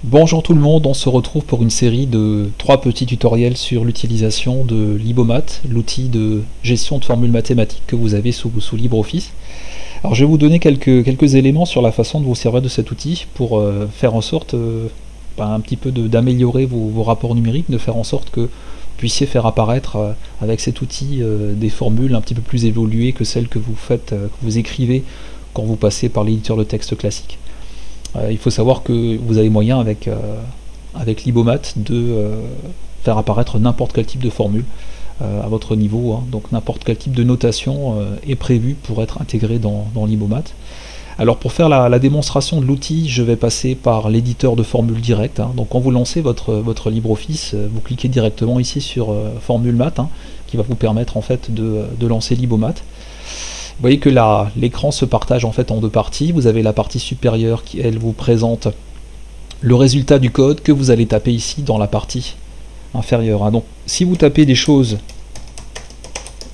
Bonjour tout le monde, on se retrouve pour une série de 3 petits tutoriels sur l'utilisation de Libomat, l'outil de gestion de formules mathématiques que vous avez sous LibreOffice. Alors je vais vous donner quelques éléments sur la façon de vous servir de cet outil pour faire en sorte un petit peu d'améliorer vos rapports numériques, de faire en sorte que vous puissiez faire apparaître avec cet outil des formules un petit peu plus évoluées que celles que vous faites, que vous écrivez quand vous passez par l'éditeur de texte classique. Il faut savoir que vous avez moyen avec Libomat de faire apparaître n'importe quel type de formule à votre niveau, hein. Donc n'importe quel type de notation est prévu pour être intégré dans Libomat. Alors pour faire la démonstration de l'outil, je vais passer par l'éditeur de formules direct, hein. Donc quand vous lancez votre LibreOffice, vous cliquez directement ici sur Formule Math, hein, qui va vous permettre en fait de lancer Libomat. Vous voyez que l'écran se partage en fait en deux parties. Vous avez la partie supérieure qui, elle, vous présente le résultat du code que vous allez taper ici dans la partie inférieure, hein. Donc, si vous tapez des choses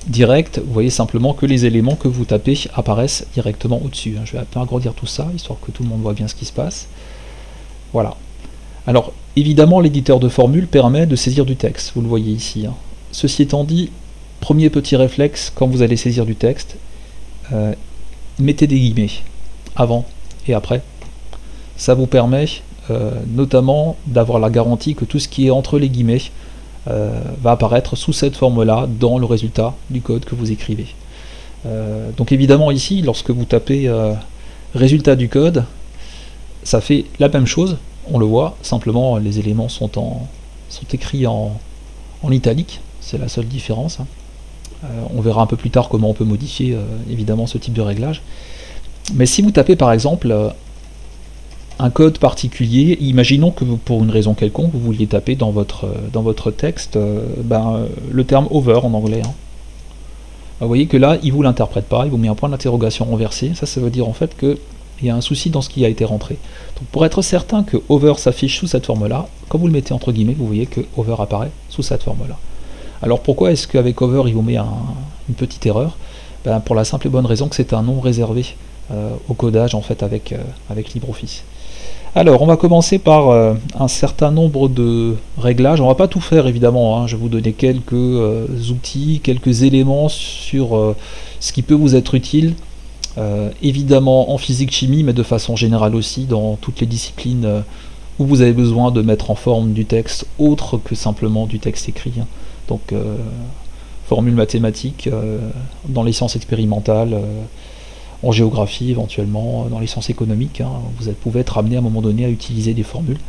directes, vous voyez simplement que les éléments que vous tapez apparaissent directement au-dessus, hein. Je vais un peu agrandir tout ça, histoire que tout le monde voit bien ce qui se passe. Voilà. Alors, évidemment, l'éditeur de formules permet de saisir du texte. Vous le voyez ici, hein. Ceci étant dit, premier petit réflexe, quand vous allez saisir du texte, mettez des guillemets avant et après. Ça vous permet notamment d'avoir la garantie que tout ce qui est entre les guillemets va apparaître sous cette forme-là dans le résultat du code que vous écrivez. Donc évidemment ici, lorsque vous tapez résultat du code, ça fait la même chose, on le voit, simplement les éléments sont écrits en italique, c'est la seule différence, hein. On verra un peu plus tard comment on peut modifier évidemment ce type de réglage. Mais si vous tapez par exemple un code particulier, imaginons que pour une raison quelconque vous vouliez taper dans votre texte le terme over en anglais, hein. Vous voyez que là il vous l'interprète pas, il vous met un point d'interrogation renversé. Ça veut dire en fait qu'il y a un souci dans ce qui a été rentré. Donc pour être certain que over s'affiche sous cette forme là, quand vous le mettez entre guillemets, vous voyez que over apparaît sous cette forme là. Alors pourquoi est-ce qu'avec over il vous met une petite erreur? Pour la simple et bonne raison que c'est un nom réservé au codage en fait avec LibreOffice. Alors on va commencer par un certain nombre de réglages. On va pas tout faire évidemment, hein. Je vais vous donner quelques outils, quelques éléments sur ce qui peut vous être utile, évidemment en physique chimie, mais de façon générale aussi dans toutes les disciplines où vous avez besoin de mettre en forme du texte autre que simplement du texte écrit, hein. Donc formules mathématiques dans les sciences expérimentales, en géographie éventuellement, dans les sciences économiques, hein, vous pouvez être amené à un moment donné à utiliser des formules.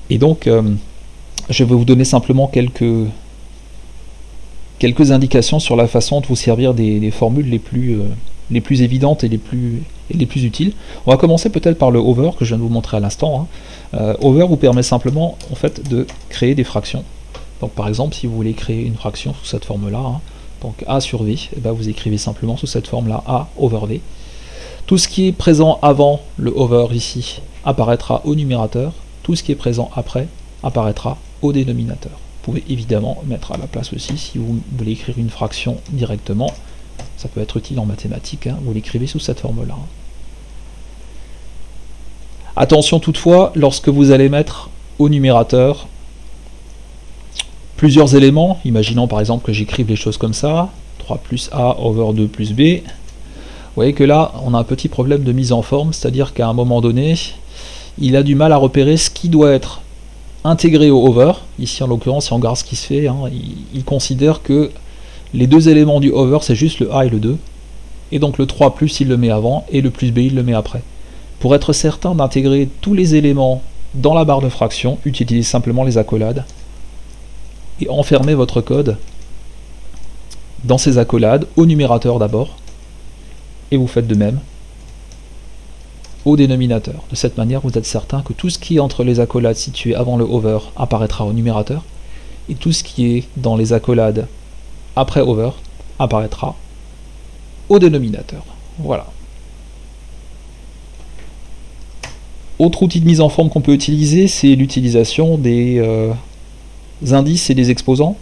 Et donc je vais vous donner simplement quelques indications sur la façon de vous servir des formules les plus évidentes et les plus utiles. On va commencer peut-être par le over que je viens de vous montrer à l'instant, hein. Over vous permet simplement en fait de créer des fractions. Donc par exemple, si vous voulez créer une fraction sous cette forme-là, hein, donc a sur v, et vous écrivez simplement sous cette forme-là a over v. Tout ce qui est présent avant le over ici apparaîtra au numérateur, tout ce qui est présent après apparaîtra au dénominateur. Vous pouvez évidemment mettre à la place aussi, si vous voulez écrire une fraction directement, ça peut être utile en mathématiques, hein, vous l'écrivez sous cette forme-là. Attention toutefois, lorsque vous allez mettre au numérateur plusieurs éléments, imaginons par exemple que j'écrive les choses comme ça, 3 plus a over 2 plus b, vous voyez que là on a un petit problème de mise en forme, c'est-à-dire qu'à un moment donné, il a du mal à repérer ce qui doit être intégré au over. Ici en l'occurrence, si on regarde ce qui se fait, hein, il considère que les deux éléments du over c'est juste le a et le 2, et donc le 3 plus il le met avant, et le plus b il le met après. Pour être certain d'intégrer tous les éléments dans la barre de fraction, utilisez simplement les accolades, et enfermez votre code dans ces accolades, au numérateur d'abord, et vous faites de même au dénominateur. De cette manière, vous êtes certain que tout ce qui est entre les accolades situées avant le over apparaîtra au numérateur, et tout ce qui est dans les accolades après over apparaîtra au dénominateur. Voilà. Autre outil de mise en forme qu'on peut utiliser, c'est l'utilisation des indices et des exposants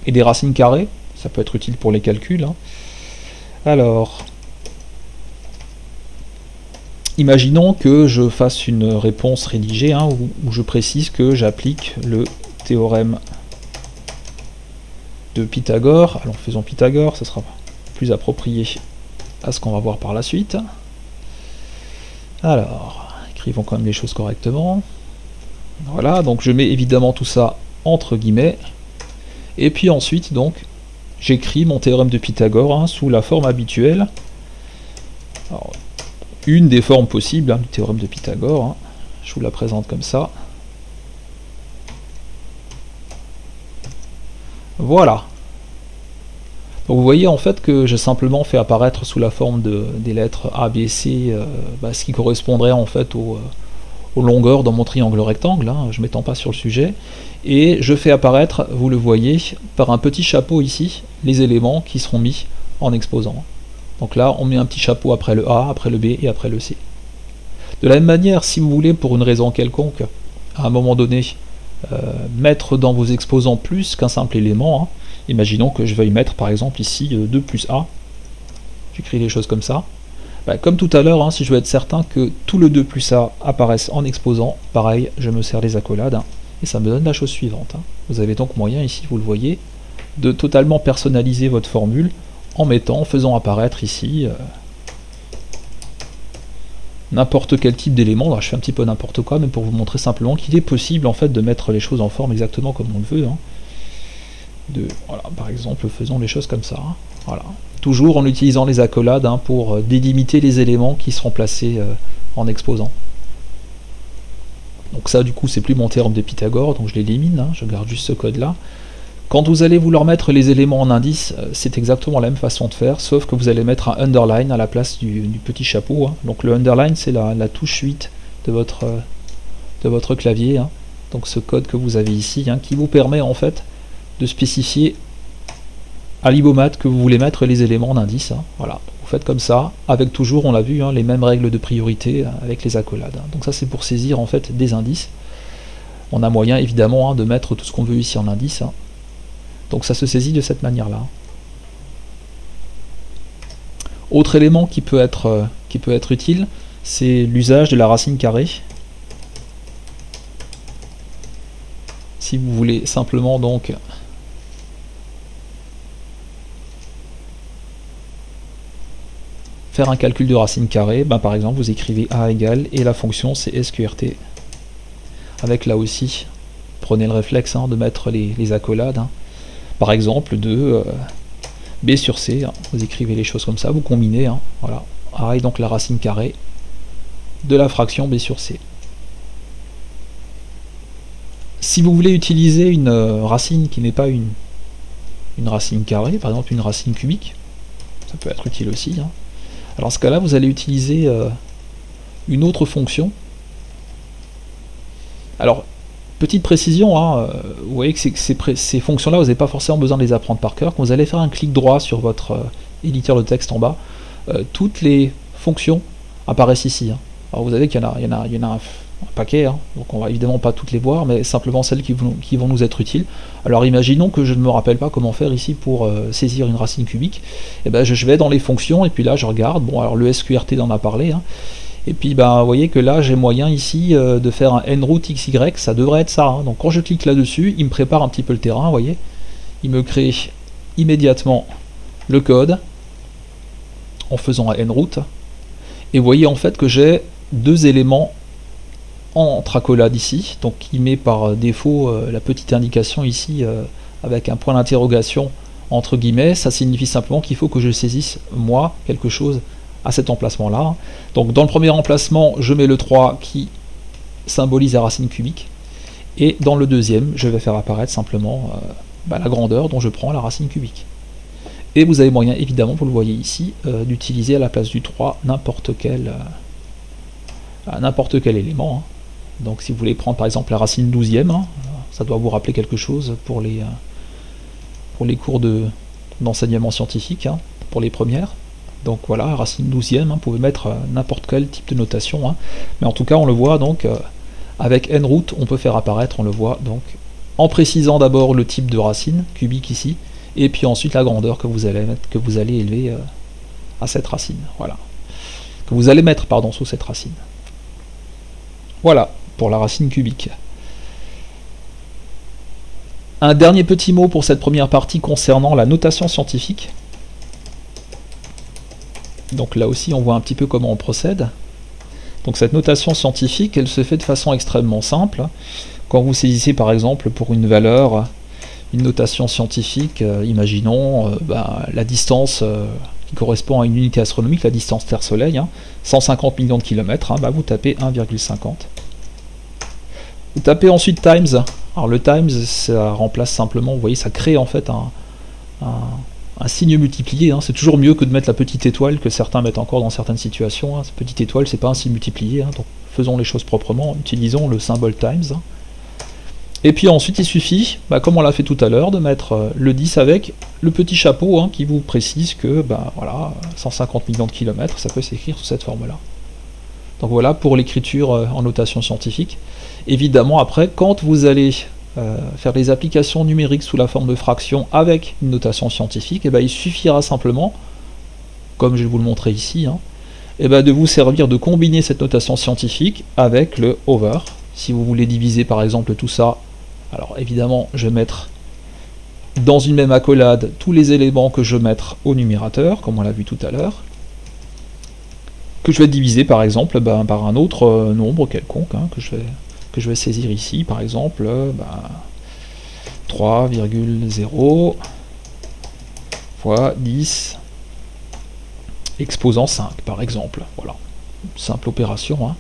et des racines carrées. Ça peut être utile pour les calculs, hein. Alors Imaginons que je fasse une réponse rédigée hein, où je précise que j'applique le théorème de Pythagore. Alors faisons Pythagore, ce sera plus approprié à ce qu'on va voir par la suite. Alors, écrivons quand même les choses correctement. Voilà, donc je mets évidemment tout ça entre guillemets. Et puis ensuite, donc, j'écris mon théorème de Pythagore hein, sous la forme habituelle. Alors, une des formes possibles hein, du théorème de Pythagore. Hein. Je vous la présente comme ça. Voilà. Donc vous voyez en fait que j'ai simplement fait apparaître sous la forme des lettres A, B, C, ce qui correspondrait en fait aux longueurs dans mon triangle rectangle, hein, je ne m'étends pas sur le sujet, et je fais apparaître, vous le voyez, par un petit chapeau ici, les éléments qui seront mis en exposant. Donc là, on met un petit chapeau après le A, après le B et après le C. De la même manière, si vous voulez, pour une raison quelconque, à un moment donné, mettre dans vos exposants plus qu'un simple élément, hein, imaginons que je veuille mettre par exemple ici 2 plus A, j'écris les choses comme ça, comme tout à l'heure, hein, si je veux être certain que tout le 2 plus A apparaisse en exposant, pareil, je me sers les accolades, hein, et ça me donne la chose suivante. Hein. Vous avez donc moyen ici, vous le voyez, de totalement personnaliser votre formule en faisant apparaître ici n'importe quel type d'élément. Je fais un petit peu n'importe quoi, mais pour vous montrer simplement qu'il est possible en fait de mettre les choses en forme exactement comme on le veut. Hein. Voilà, par exemple, faisons les choses comme ça. Hein. Voilà. Toujours en utilisant les accolades hein, pour délimiter les éléments qui seront placés en exposant. Donc ça, du coup, c'est plus mon théorème de Pythagore, donc je l'élimine, hein, je garde juste ce code-là. Quand vous allez vouloir mettre les éléments en indice, c'est exactement la même façon de faire, sauf que vous allez mettre un underline à la place du petit chapeau. Hein. Donc le underline, c'est la touche 8 de votre clavier. Hein. Donc ce code que vous avez ici, hein, qui vous permet en fait de spécifier à l'IBOMAT que vous voulez mettre les éléments en indice. Hein. Voilà, vous faites comme ça, avec toujours, on l'a vu, hein, les mêmes règles de priorité avec les accolades. Hein. Donc ça, c'est pour saisir en fait des indices. On a moyen évidemment hein, de mettre tout ce qu'on veut ici en indice. Hein. Donc ça se saisit de cette manière-là. Autre élément qui peut être utile, c'est l'usage de la racine carrée. Si vous voulez simplement donc faire un calcul de racine carrée, par exemple vous écrivez A égale et la fonction c'est SQRT. Avec là aussi, prenez le réflexe hein, de mettre les accolades. Hein. Par exemple de B sur C, hein, vous écrivez les choses comme ça, vous combinez, hein, voilà, A est donc la racine carrée de la fraction B sur C. Si vous voulez utiliser une racine qui n'est pas une racine carrée, par exemple une racine cubique, ça peut être utile aussi. Hein. Alors dans ce cas-là, vous allez utiliser une autre fonction. Alors, petite précision, hein, vous voyez que ces fonctions-là, vous n'avez pas forcément besoin de les apprendre par cœur. Quand vous allez faire un clic droit sur votre éditeur de texte en bas, toutes les fonctions apparaissent ici. Hein. Alors vous savez qu'il y en a un paquet, hein, donc on va évidemment pas toutes les voir, mais simplement celles qui vont nous être utiles. Alors imaginons que je ne me rappelle pas comment faire ici pour saisir une racine cubique. Et ben, je vais dans les fonctions, et puis là je regarde, bon alors le SQRT en a parlé, hein, et puis vous voyez que là j'ai moyen ici de faire un nroot xy, ça devrait être ça. Hein. Donc quand je clique là-dessus, il me prépare un petit peu le terrain, vous voyez. Il me crée immédiatement le code en faisant un nroot. Et vous voyez en fait que j'ai deux éléments entre accolades ici. Donc il met par défaut la petite indication ici avec un point d'interrogation entre guillemets. Ça signifie simplement qu'il faut que je saisisse moi quelque chose à cet emplacement-là. Donc dans le premier emplacement, je mets le 3 qui symbolise la racine cubique, et dans le deuxième, je vais faire apparaître simplement la grandeur dont je prends la racine cubique. Et vous avez moyen, évidemment, vous le voyez ici, d'utiliser à la place du 3 n'importe quel élément. Hein. Donc si vous voulez prendre par exemple la racine 12e, hein, ça doit vous rappeler quelque chose pour les cours d'enseignement scientifique, hein, pour les premières. Donc voilà, racine 12e, hein, vous pouvez mettre n'importe quel type de notation, hein. Mais en tout cas on le voit donc avec nroot, on peut faire apparaître, on le voit donc en précisant d'abord le type de racine cubique ici, et puis ensuite la grandeur que vous allez élever à cette racine. Voilà. que vous allez mettre pardon, sous cette racine. Voilà, pour la racine cubique. Un dernier petit mot pour cette première partie concernant la notation scientifique. Donc là aussi, on voit un petit peu comment on procède. Donc cette notation scientifique, elle se fait de façon extrêmement simple. Quand vous saisissez par exemple pour une valeur, une notation scientifique, imaginons la distance qui correspond à une unité astronomique, la distance Terre-Soleil, 150 millions de kilomètres, vous tapez 1,50. Vous tapez ensuite times. Alors le times, ça remplace simplement, vous voyez, ça crée en fait un signe multiplié. C'est toujours mieux que de mettre la petite étoile que certains mettent encore dans certaines situations. Cette petite étoile, c'est pas un signe multiplié. Donc faisons les choses proprement, utilisons le symbole times. Et puis ensuite, il suffit, comme on l'a fait tout à l'heure, de mettre le 10 avec le petit chapeau qui vous précise que 150 millions de kilomètres, ça peut s'écrire sous cette forme-là. Donc voilà pour l'écriture en notation scientifique. Évidemment, après, quand vous allez faire des applications numériques sous la forme de fractions avec une notation scientifique, il suffira simplement, comme je vais vous le montrer ici, de vous servir de combiner cette notation scientifique avec le over. Si vous voulez diviser par exemple tout ça, alors évidemment je vais mettre dans une même accolade tous les éléments que je vais mettre au numérateur, comme on l'a vu tout à l'heure, que je vais diviser par exemple par un autre nombre quelconque que je vais saisir ici, par exemple 3,0 fois 10 exposant 5 par exemple. Voilà, simple opération.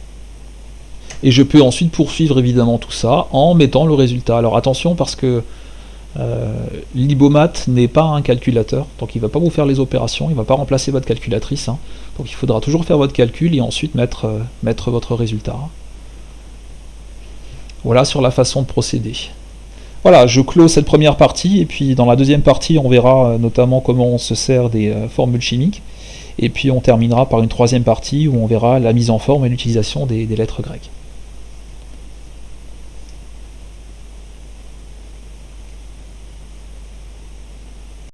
Et je peux ensuite poursuivre évidemment tout ça en mettant le résultat. Alors attention parce que Libomat n'est pas un calculateur, donc il ne va pas vous faire les opérations, il ne va pas remplacer votre calculatrice. Donc il faudra toujours faire votre calcul et ensuite mettre votre résultat. Voilà sur la façon de procéder. Voilà, je clôt cette première partie, et puis dans la deuxième partie, on verra notamment comment on se sert des formules chimiques, et puis on terminera par une troisième partie où on verra la mise en forme et l'utilisation des lettres grecques.